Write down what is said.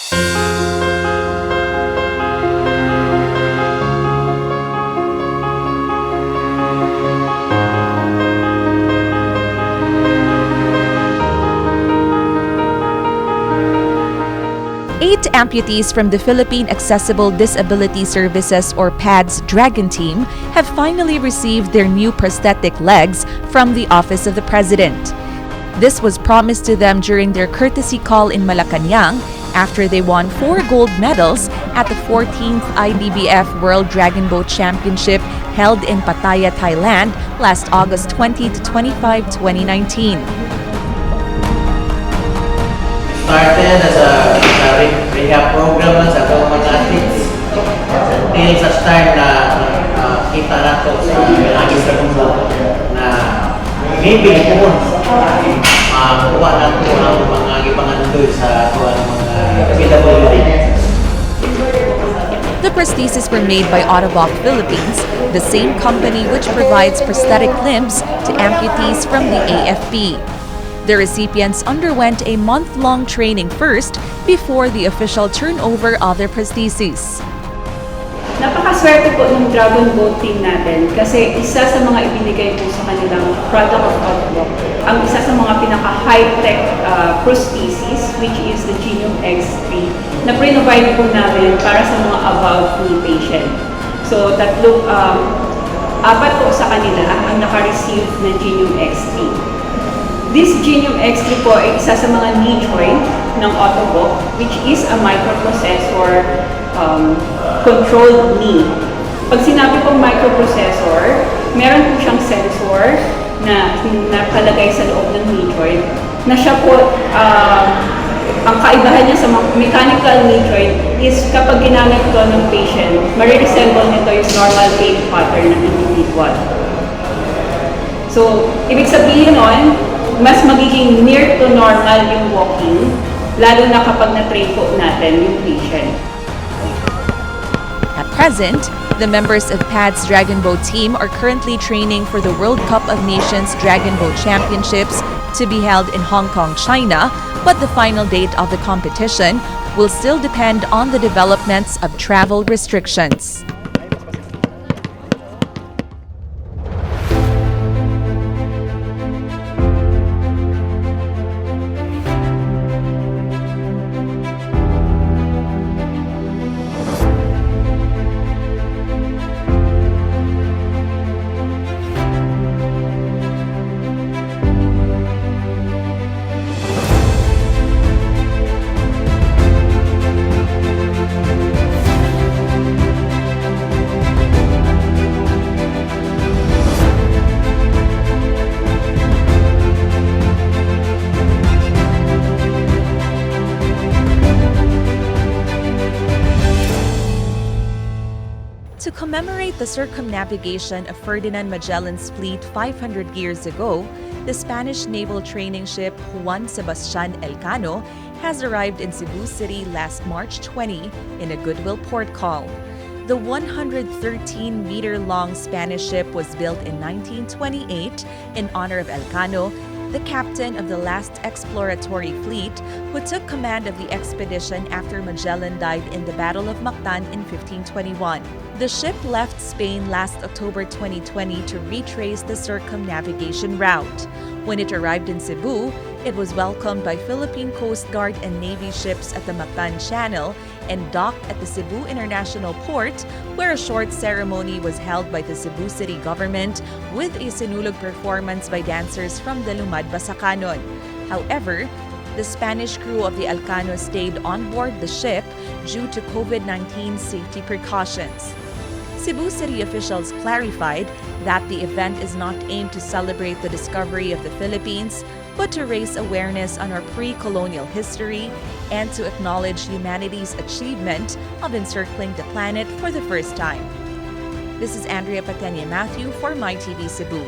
Eight amputees from the Philippine Accessible Disability Services or PADS Dragon Team have finally received their new prosthetic legs from the Office of the President. This was promised to them during their courtesy call in Malacanang after they won 4 gold medals at the 14th IDBF World Dragon Boat Championship held in Pattaya, Thailand last August 20 to 25, 2019. Started as a rehab program lang sa mga athletes until such time na kita nato sa lagi sa mundo na maybe po makuha nato ang mga ipangandoy sa mga PWD. The prostheses were made by Autoboc Philippines, the same company which provides prosthetic limbs to amputees from the AFP. The recipients underwent a month-long training first before the official turnover of their prostheses. Napakaswerte po ng Dragon Boat team natin kasi isa sa mga ibinigay po sa kanilang product of Autoboc, ang isa sa mga pinaka-high-tech prostheses, which is the Genium X3, na provide po namin para sa mga above knee patient. So, apat po sa kanila ang naka-receive ng Genium X3. This Genium X3 po ay isa sa mga knee joint ng Autoboc, which is a microprocessor controlled knee. Pag sinabi pong microprocessor, meron po siyang sensor na nakalagay sa loob ng knee joint na siya po, ang kaibahan niya sa mechanical knee joint is kapag ginamit ito ng patient, mariresemble nito yung normal gait pattern ng individual. So, ibig sabihin nun, mas magiging near to normal yung walking, lalo na kapag na-train po natin yung patient. At present, the members of PADS Dragon Boat team are currently training for the World Cup of Nations Dragon Boat Championships to be held in Hong Kong, China, but the final date of the competition will still depend on the developments of travel restrictions. To commemorate the circumnavigation of Ferdinand Magellan's fleet 500 years ago, the Spanish naval training ship Juan Sebastian Elcano has arrived in Cebu City last March 20 in a goodwill port call. The 113-meter-long Spanish ship was built in 1928 in honor of Elcano, the captain of the last exploratory fleet who took command of the expedition after Magellan died in the Battle of Mactan in 1521. The ship left Spain last October 2020 to retrace the circumnavigation route. When it arrived in Cebu, it was welcomed by Philippine Coast Guard and Navy ships at the Mactan Channel and docked at the Cebu International Port, where a short ceremony was held by the Cebu City government with a sinulog performance by dancers from the Lumad Basakanon. However, the Spanish crew of the Elcano stayed on board the ship due to COVID-19 safety precautions. Cebu City officials clarified that the event is not aimed to celebrate the discovery of the Philippines, but to raise awareness on our pre-colonial history and to acknowledge humanity's achievement of encircling the planet for the first time. This is Andrea Patenya Matthew for MyTV Cebu.